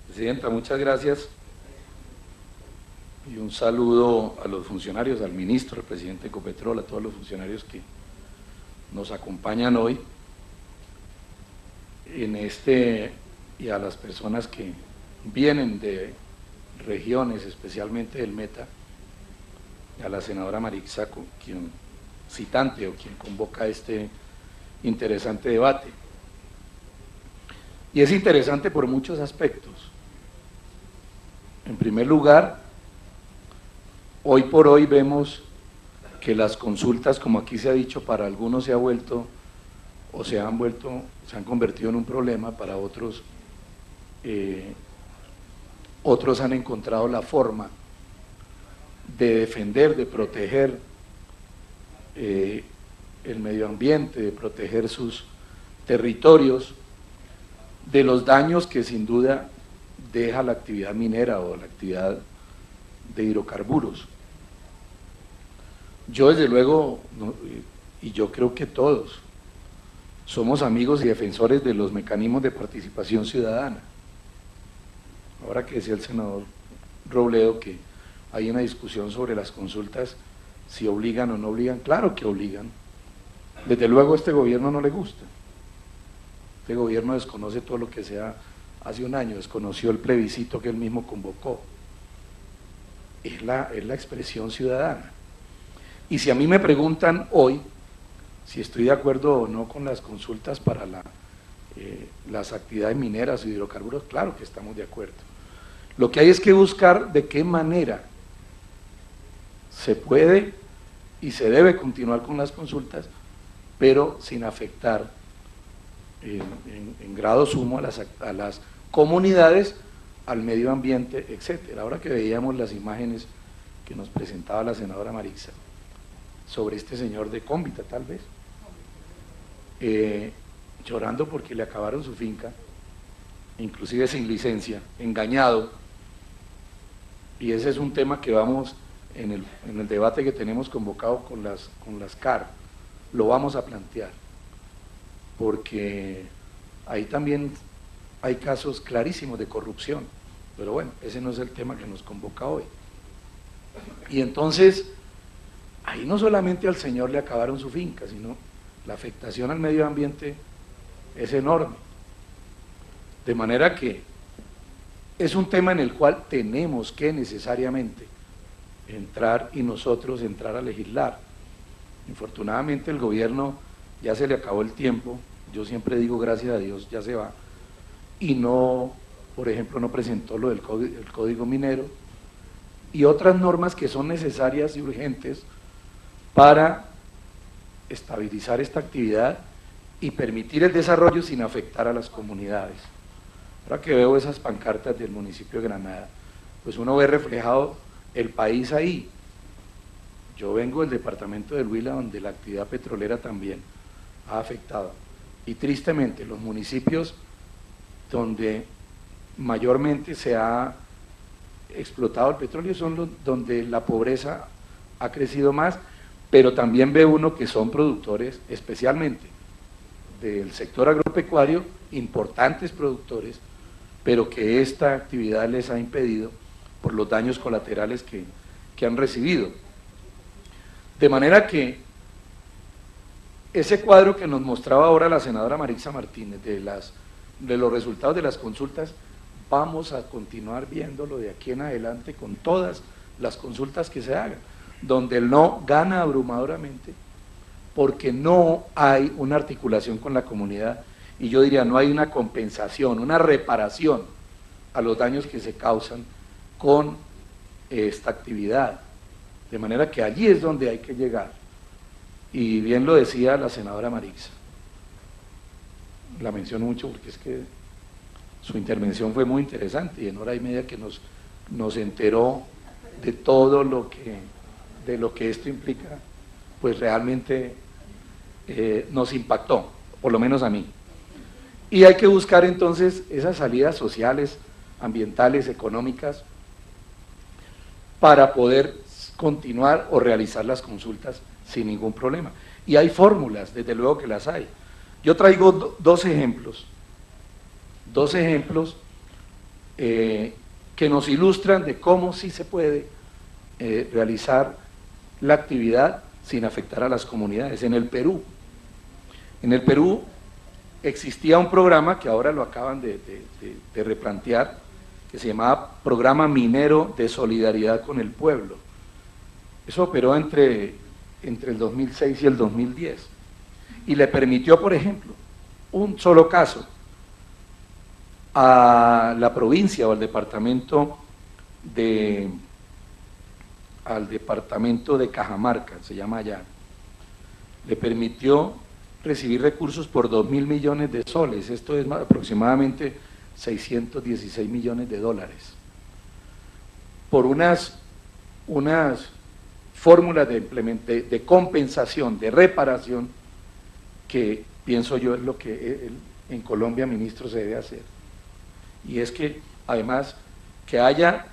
Presidenta, muchas gracias y un saludo a los funcionarios, al ministro, al presidente de Ecopetrol, a todos los funcionarios que nos acompañan hoy y a las personas que vienen de regiones, especialmente del Meta, a la senadora Marixa, quien citante o quien convoca este interesante debate. Y es interesante por muchos aspectos. En primer lugar, hoy por hoy vemos que las consultas, como aquí se ha dicho, para algunos se han convertido en un problema, para otros, otros han encontrado la forma de defender, de proteger el medio ambiente, de proteger sus territorios de los daños que sin duda deja la actividad minera o la actividad de hidrocarburos. Yo desde luego, y yo creo que todos, somos amigos y defensores de los mecanismos de participación ciudadana. Ahora que decía el senador Robledo que hay una discusión sobre las consultas, si obligan o no obligan, claro que obligan. Desde luego a este gobierno no le gusta. Este gobierno desconoce todo lo que sea. Hace un año desconoció el plebiscito que él mismo convocó. Es la expresión ciudadana. Y si a mí me preguntan hoy si estoy de acuerdo o no con las consultas para las actividades mineras y hidrocarburos, claro que estamos de acuerdo. Lo que hay es que buscar de qué manera se puede y se debe continuar con las consultas, pero sin afectar en grado sumo a las comunidades, al medio ambiente, etcétera. Ahora que veíamos las imágenes que nos presentaba la senadora Marixa sobre este señor de Cómbita, tal vez, llorando porque le acabaron su finca, inclusive sin licencia, engañado, y ese es un tema que vamos en el debate que tenemos convocado con las CAR, lo vamos a plantear, porque ahí también hay casos clarísimos de corrupción, pero bueno, ese no es el tema que nos convoca hoy. Y entonces, ahí no solamente al señor le acabaron su finca, sino la afectación al medio ambiente es enorme. De manera que es un tema en el cual tenemos que necesariamente entrar y nosotros entrar a legislar. Infortunadamente el gobierno ya se le acabó el tiempo, yo siempre digo gracias a Dios ya se va, y no, por ejemplo, no presentó lo del código minero y otras normas que son necesarias y urgentes para estabilizar esta actividad y permitir el desarrollo sin afectar a las comunidades. Ahora que veo esas pancartas del municipio de Granada, pues uno ve reflejado el país ahí. Yo vengo del departamento del Huila, donde la actividad petrolera también ha afectado. Y tristemente, los municipios donde mayormente se ha explotado el petróleo son los donde la pobreza ha crecido más, pero también ve uno que son productores, especialmente del sector agropecuario, importantes productores, pero que esta actividad les ha impedido por los daños colaterales que han recibido. De manera que ese cuadro que nos mostraba ahora la senadora Marixa Martínez de los resultados de las consultas, vamos a continuar viéndolo de aquí en adelante con todas las consultas que se hagan, donde el no gana abrumadoramente, porque no hay una articulación con la comunidad, y yo diría no hay una compensación, una reparación a los daños que se causan con esta actividad, de manera que allí es donde hay que llegar, y bien lo decía la senadora Marixa, la menciono mucho porque es que su intervención fue muy interesante y en hora y media que nos enteró de todo lo que esto implica, pues realmente nos impactó, por lo menos a mí. Y hay que buscar entonces esas salidas sociales, ambientales, económicas, para poder continuar o realizar las consultas sin ningún problema. Y hay fórmulas, desde luego que las hay. Yo traigo dos ejemplos que nos ilustran de cómo sí se puede realizar la actividad sin afectar a las comunidades. En el Perú existía un programa que ahora lo acaban de replantear, que se llamaba Programa Minero de Solidaridad con el Pueblo. Eso operó entre el 2006 y el 2010 y le permitió, por ejemplo, un solo caso a la provincia o al departamento de Cajamarca, se llama allá, le permitió recibir recursos por 2.000 millones de soles, esto es aproximadamente 616 millones de dólares, por unas fórmulas de compensación, de reparación, que pienso yo es lo que en Colombia, ministro, se debe hacer. Y es que, además, que haya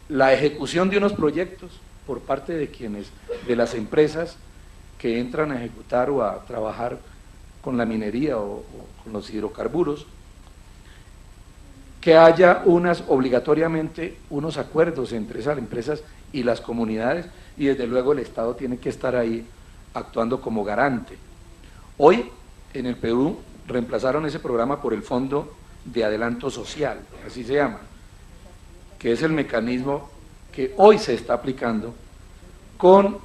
la ejecución de unos proyectos por parte de las empresas que entran a ejecutar o a trabajar con la minería o con los hidrocarburos, que haya obligatoriamente unos acuerdos entre esas empresas y las comunidades, y desde luego el Estado tiene que estar ahí actuando como garante. Hoy en el Perú reemplazaron ese programa por el Fondo de Adelanto Social, así se llama, que es el mecanismo que hoy se está aplicando en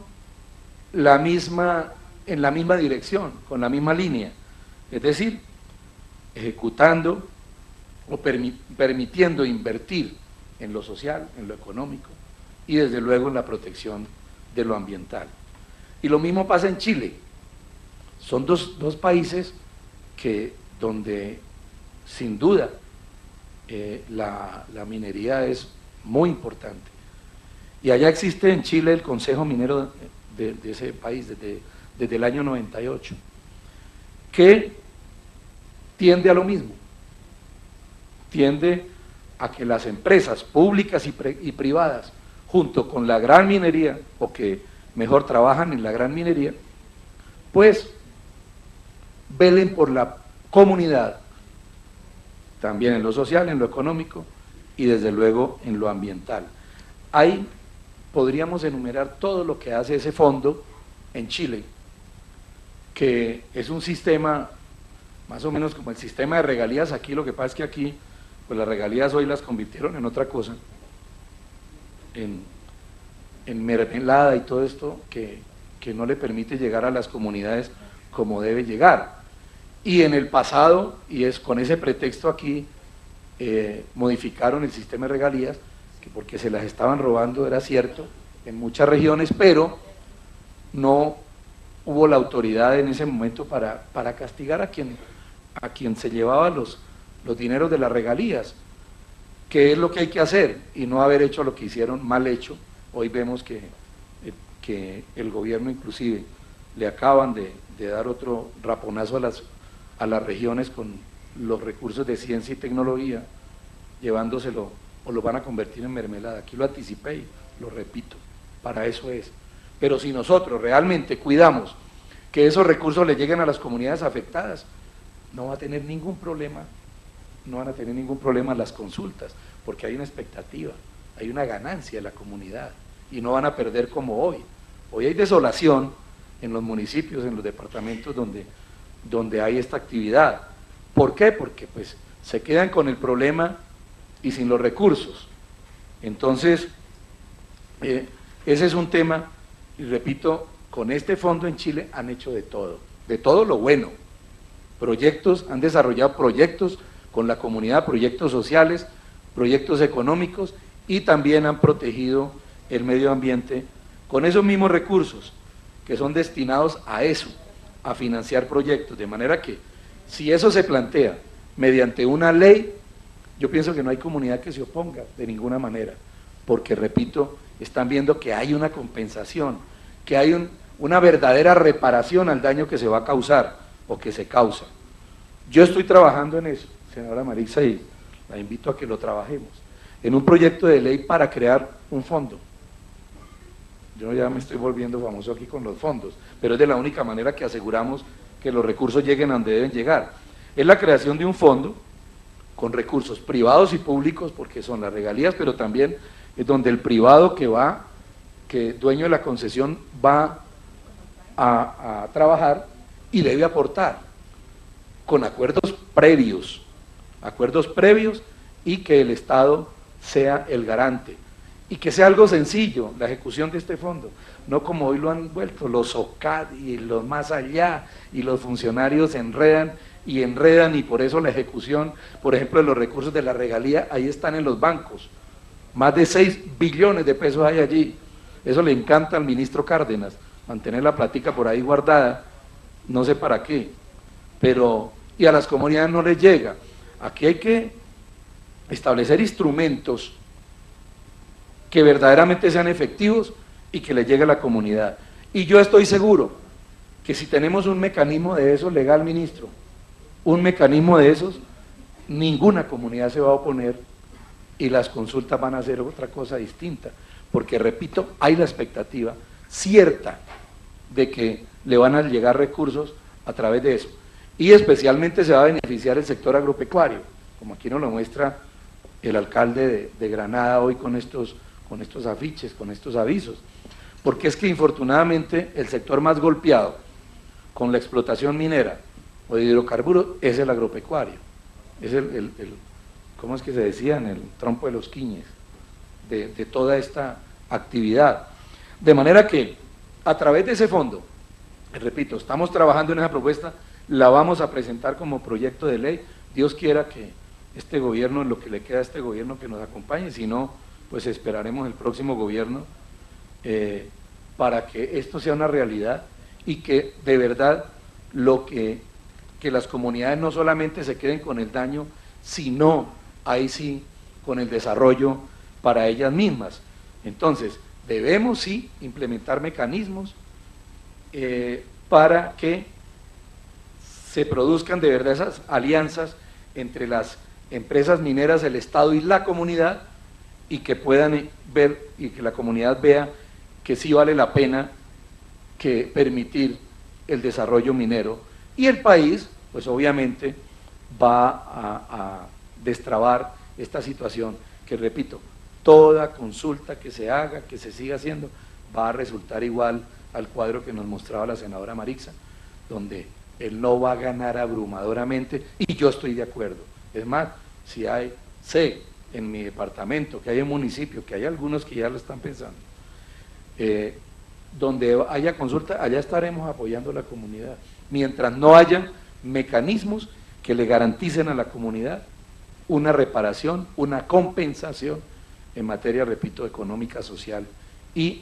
la misma dirección, con la misma línea, es decir, ejecutando o permitiendo invertir en lo social, en lo económico y desde luego en la protección de lo ambiental. Y lo mismo pasa en Chile. Son dos países donde sin duda la minería es muy importante. Y allá existe en Chile el Consejo Minero de ese país desde el año 98, que tiende a lo mismo, tiende a que las empresas públicas y privadas, junto con la gran minería, o que mejor trabajan en la gran minería, pues velen por la comunidad, también en lo social, en lo económico y desde luego en lo ambiental. Ahí podríamos enumerar todo lo que hace ese fondo en Chile, que es un sistema más o menos como el sistema de regalías aquí. Lo que pasa es que aquí, pues las regalías hoy las convirtieron en otra cosa, en mermelada y todo esto que no le permite llegar a las comunidades como debe llegar. Y en el pasado, y es con ese pretexto aquí, modificaron el sistema de regalías, que porque se las estaban robando, era cierto, en muchas regiones, pero no hubo la autoridad en ese momento para castigar a quien se llevaba los dineros de las regalías, que es lo que hay que hacer, y no haber hecho lo que hicieron mal hecho. Hoy vemos que el gobierno inclusive le acaban de dar otro raponazo a las regiones con los recursos de ciencia y tecnología, llevándoselo, o lo van a convertir en mermelada. Aquí lo anticipé y lo repito, para eso es. Pero si nosotros realmente cuidamos que esos recursos le lleguen a las comunidades afectadas, no va a tener ningún problema, no van a tener ningún problema las consultas, porque hay una expectativa, hay una ganancia de la comunidad, y no van a perder como hoy. Hoy hay desolación en los municipios, en los departamentos donde hay esta actividad. ¿Por qué? Porque pues se quedan con el problema y sin los recursos. Entonces, ese es un tema, y repito, con este fondo en Chile han hecho de todo lo bueno. Han desarrollado proyectos con la comunidad, proyectos sociales, proyectos económicos, y también han protegido el medio ambiente con esos mismos recursos que son destinados a eso, a financiar proyectos, de manera que si eso se plantea mediante una ley, yo pienso que no hay comunidad que se oponga de ninguna manera, porque repito, están viendo que hay una compensación, que hay una verdadera reparación al daño que se va a causar o que se causa. Yo estoy trabajando en eso, senadora Marisa, y la invito a que lo trabajemos, en un proyecto de ley para crear un fondo. Yo ya me estoy volviendo famoso aquí con los fondos, pero es de la única manera que aseguramos que los recursos lleguen a donde deben llegar. Es la creación de un fondo con recursos privados y públicos, porque son las regalías, pero también es donde el privado que dueño de la concesión va a trabajar y debe aportar con acuerdos previos y que el Estado sea el garante y que sea algo sencillo la ejecución de este fondo, no como hoy lo han vuelto los OCAD y los más allá, y los funcionarios enredan y por eso la ejecución, por ejemplo, de los recursos de la regalía, ahí están en los bancos, más de 6 billones de pesos hay allí. Eso le encanta al ministro Cárdenas, mantener la plática por ahí guardada, no sé para qué, pero y a las comunidades no les llega. Aquí hay que establecer instrumentos que verdaderamente sean efectivos y que le llegue a la comunidad. Y yo estoy seguro que si tenemos un mecanismo de eso legal, ministro, un mecanismo de esos, ninguna comunidad se va a oponer y las consultas van a ser otra cosa distinta, porque repito, hay la expectativa cierta de que le van a llegar recursos a través de eso, y especialmente se va a beneficiar el sector agropecuario, como aquí nos lo muestra el alcalde de Granada hoy con estos afiches, con estos avisos, porque es que infortunadamente el sector más golpeado con la explotación minera o de hidrocarburos es el agropecuario, es ¿cómo es que se decía? En el trompo de los quiñes, de toda esta actividad. De manera que, a través de ese fondo, repito, estamos trabajando en esa propuesta, la vamos a presentar como proyecto de ley, Dios quiera que este gobierno, lo que le queda a este gobierno, que nos acompañe, si no, pues esperaremos el próximo gobierno para que esto sea una realidad y que de verdad que las comunidades no solamente se queden con el daño, sino ahí sí con el desarrollo para ellas mismas. Entonces, debemos sí implementar mecanismos para que se produzcan de verdad esas alianzas entre las empresas mineras, el Estado y la comunidad, y que puedan ver y que la comunidad vea que sí vale la pena que permitir el desarrollo minero, y el país pues obviamente va a destrabar esta situación que, repito, toda consulta que se haga, que se siga haciendo, va a resultar igual al cuadro que nos mostraba la senadora Marixa, donde él no va a ganar abrumadoramente, y yo estoy de acuerdo. Es más, si sé en mi departamento que hay un municipio, que hay algunos que ya lo están pensando, donde haya consulta, allá estaremos apoyando a la comunidad, mientras no haya mecanismos que le garanticen a la comunidad una reparación, una compensación en materia, repito, económica, social y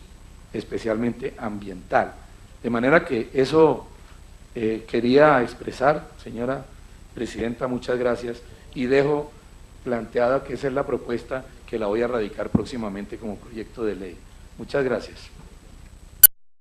especialmente ambiental. De manera que eso quería expresar, señora presidenta, muchas gracias, y dejo planteada que esa es la propuesta que la voy a radicar próximamente como proyecto de ley. Muchas gracias.